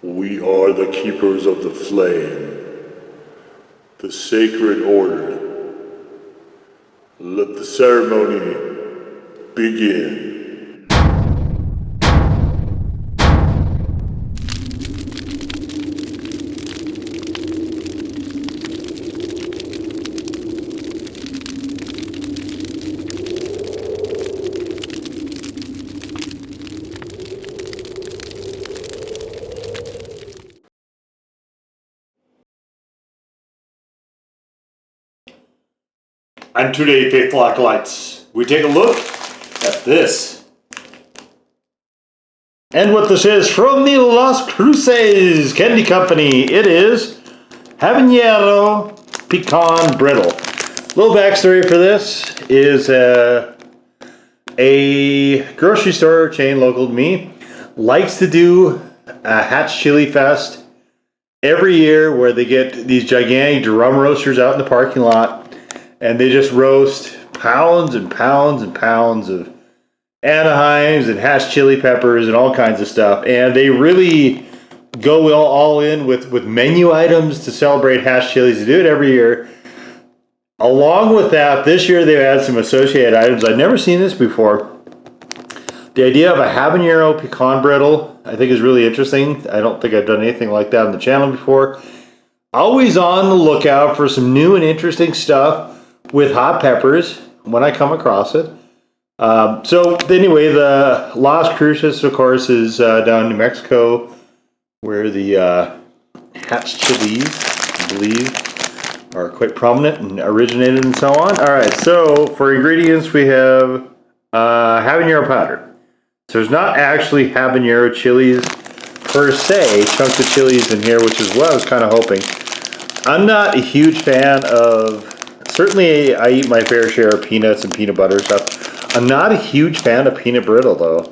We are the keepers of the flame, the sacred order. Let the ceremony begin. And today, faithful acolytes, we take a look at this. And what this is from the Las Cruces Candy Company. It is Habanero Pecan Brittle. Little backstory for this is a grocery store chain local to me likes to do a Hatch Chili Fest every year where they get these gigantic drum roasters out in the parking lot. And they just roast pounds and pounds and pounds of Anaheims and Hatch chili peppers and all kinds of stuff. And they really go all in with menu items to celebrate Hatch chilies. They do it every year. Along with that, this year they've added some associated items. I've never seen this before. The idea of a habanero pecan brittle, I think, is really interesting. I don't think I've done anything like that on the channel before. Always on the lookout for some new and interesting stuff with hot peppers when I come across it. So anyway, the Las Cruces, of course, is down in New Mexico, where the Hatch chilies, I believe, are quite prominent and originated and so on. All right, so for ingredients, we have habanero powder. So there's not actually habanero chilies per se, chunks of chilies in here, which is what I was kind of hoping. I'm not a huge fan of, certainly I eat my fair share of peanuts and peanut butter stuff. I'm not a huge fan of peanut brittle though.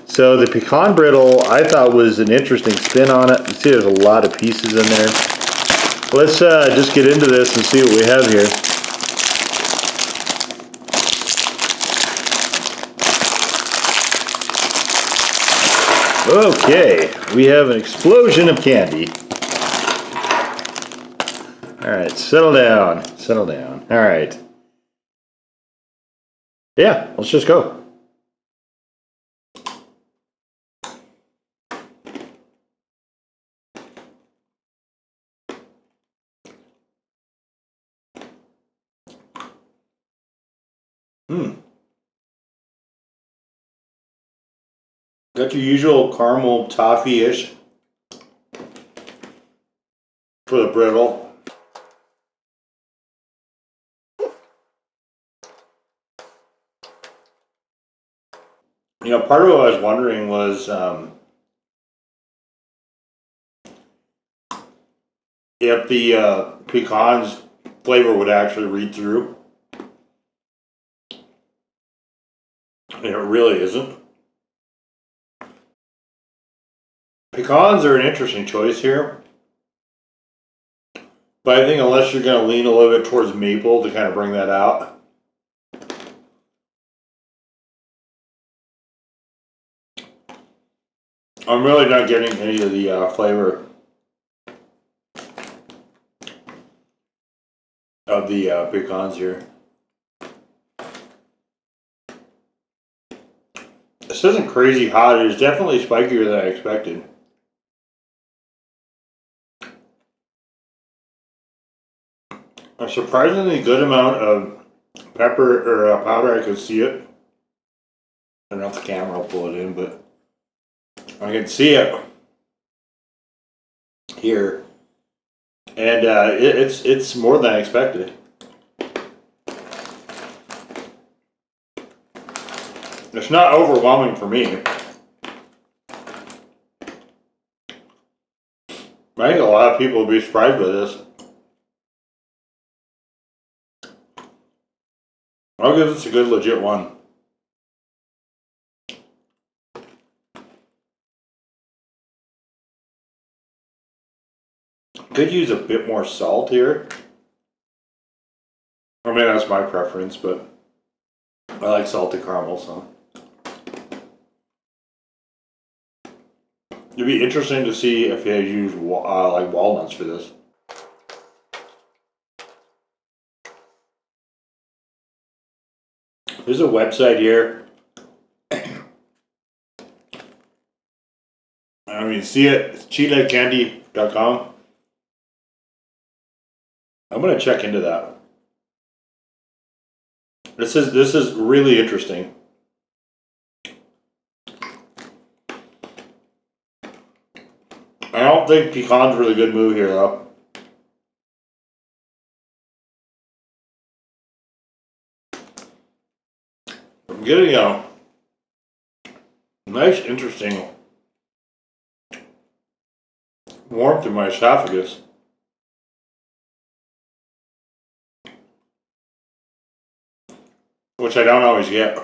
So the pecan brittle I thought was an interesting spin on it. You see there's a lot of pieces in there. Let's just get into this and see what we have here. Okay, we have an explosion of candy. Alright, settle down, settle down. Alright. Yeah, let's just go. Got your usual caramel toffee-ish for the brittle. You know, part of what I was wondering was if the pecans flavor would actually read through. And it really isn't. Pecans are an interesting choice here. But I think unless you're going to lean a little bit towards maple to kind of bring that out. I'm really not getting any of the flavor of the pecans here. This isn't crazy hot. It is definitely spikier than I expected. A surprisingly good amount of pepper or powder. I could see it. I don't know if the camera will pull it in, but I can see it here, and it's more than I expected. It's not overwhelming for me. I think a lot of people will be surprised by this. I'll give this a good legit one. Could use a bit more salt here. I mean, that's my preference, but I like salted caramel, so. It'd be interesting to see if you use like walnuts for this. There's a website here. I mean, see it. It's cheatlightcandy.com. I'm gonna check into that. This is really interesting. I don't think pecan's a really good move here though. I'm getting a nice, interesting warmth in my esophagus. Which I don't always get.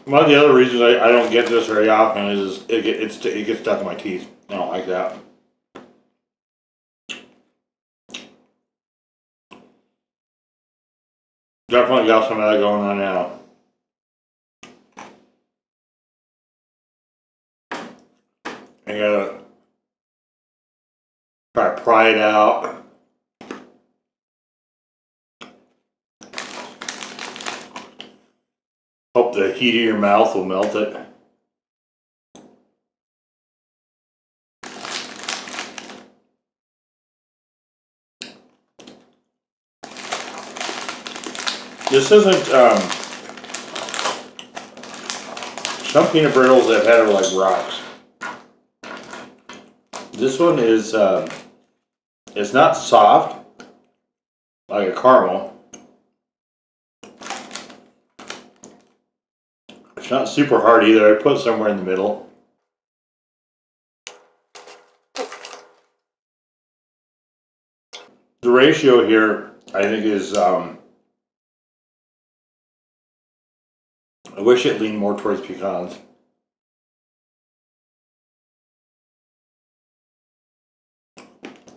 One of the other reasons I don't get this very often is it gets stuck in my teeth. I don't like that. Definitely got some of that going on now. I gotta try to pry it out. Hope the heat of your mouth will melt it. This isn't, some peanut brittles I've had are like rocks. This one is, it's not soft, like a caramel. It's not super hard either. I put it somewhere in the middle. The ratio here, I think, is, I wish it leaned more towards pecans.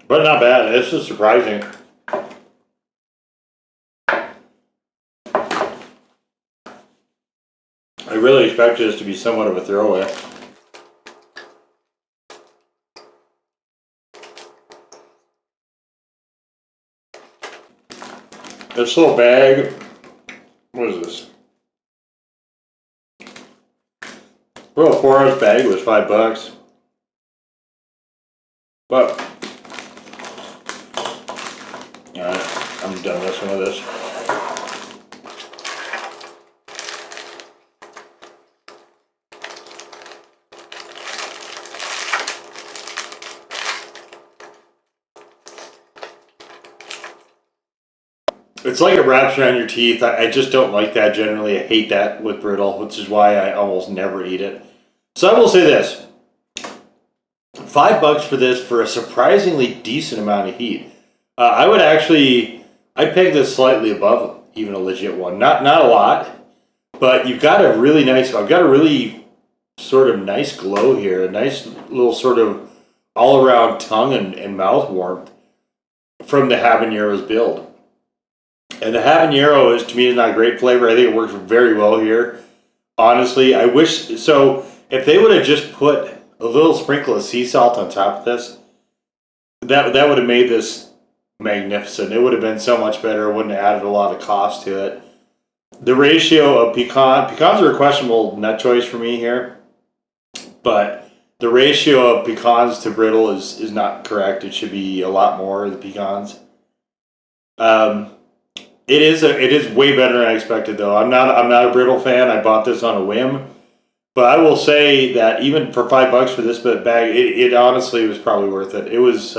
But not bad. This is surprising. I really expected this to be somewhat of a throwaway. This little bag, what is this? Well, a 4-ounce bag was $5. But, alright, I'm done messing with this. It's like it wraps around your teeth. I just don't like that generally. I hate that with brittle, which is why I almost never eat it. So I will say this. $5 for this for a surprisingly decent amount of heat. I'd peg this slightly above even a legit one. Not a lot, but you've got a really nice, I've got a really sort of nice glow here. A nice little sort of all around tongue and mouth warmth from the habanero's build. And the habanero is, to me, is not a great flavor. I think it works very well here. Honestly, I wish, so if they would have just put a little sprinkle of sea salt on top of this, that would have made this magnificent. It would have been so much better. It wouldn't have added a lot of cost to it. The ratio of pecans are a questionable nut choice for me here, but the ratio of pecans to brittle is not correct. It should be a lot more of the pecans. It is way better than I expected though. I'm not a brittle fan. I bought this on a whim, but I will say that even for $5 for this bag, it honestly was probably worth it. It was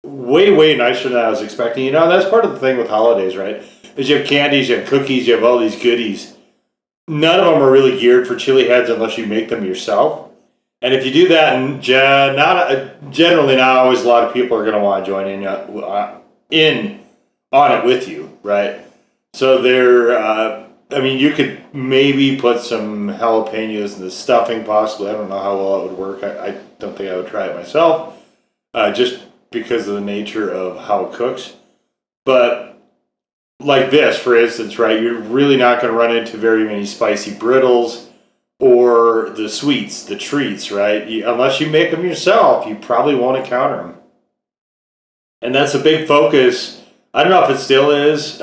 way nicer than I was expecting. You know, that's part of the thing with holidays, right? Is you have candies, you have cookies, you have all these goodies. None of them are really geared for chili heads unless you make them yourself. And if you do that, and generally not always a lot of people are going to want to join in on it with you, right? So you could maybe put some jalapenos in the stuffing possibly. I don't know how well it would work. I don't think I would try it myself, just because of the nature of how it cooks. But like this, for instance, right? You're really not going to run into very many spicy brittles or the sweets, the treats, right? Unless you make them yourself, you probably won't encounter them. And that's a big focus. I don't know if it still is.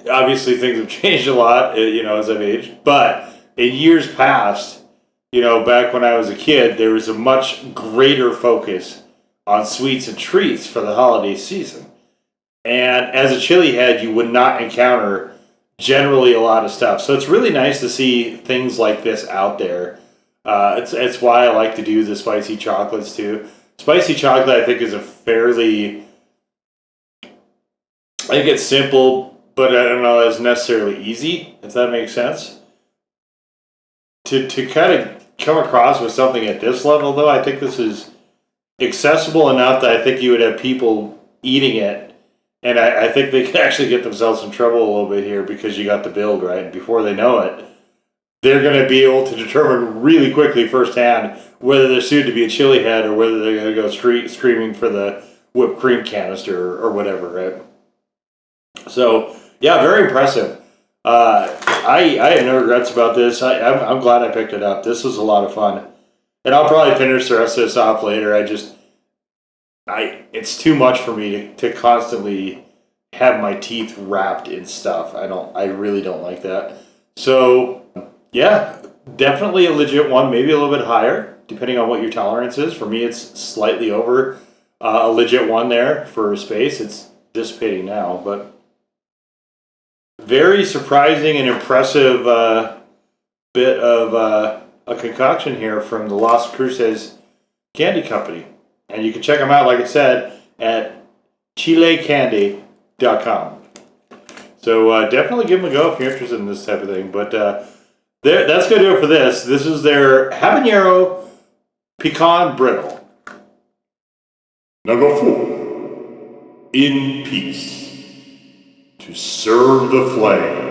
Obviously, things have changed a lot, as I've aged. But in years past, back when I was a kid, there was a much greater focus on sweets and treats for the holiday season. And as a chili head, you would not encounter generally a lot of stuff. So it's really nice to see things like this out there. It's why I like to do the spicy chocolates too. Spicy chocolate, I think, is I think it's simple, but I don't know as necessarily easy, if that makes sense. To kind of come across with something at this level, though, I think this is accessible enough that I think you would have people eating it. And I think they could actually get themselves in trouble a little bit here because you got the build, right? Before they know it, they're going to be able to determine really quickly firsthand whether they're suited to be a chili head or whether they're going to go screaming for the whipped cream canister or whatever, right? So, yeah, very impressive. I have no regrets about this. I'm glad I picked it up. This was a lot of fun. And I'll probably finish the rest of this off later. It's too much for me to constantly have my teeth wrapped in stuff. I really don't like that. So, yeah, definitely a legit one, maybe a little bit higher, depending on what your tolerance is. For me, it's slightly over a legit one there for space. It's dissipating now, but very surprising and impressive bit of a concoction here from the Las Cruces Candy Company. And you can check them out, like I said, at chilecandy.com. So definitely give them a go if you're interested in this type of thing. But that's going to do it for this. This is their Habanero Pecan Brittle. Now go forth in peace to serve the flame.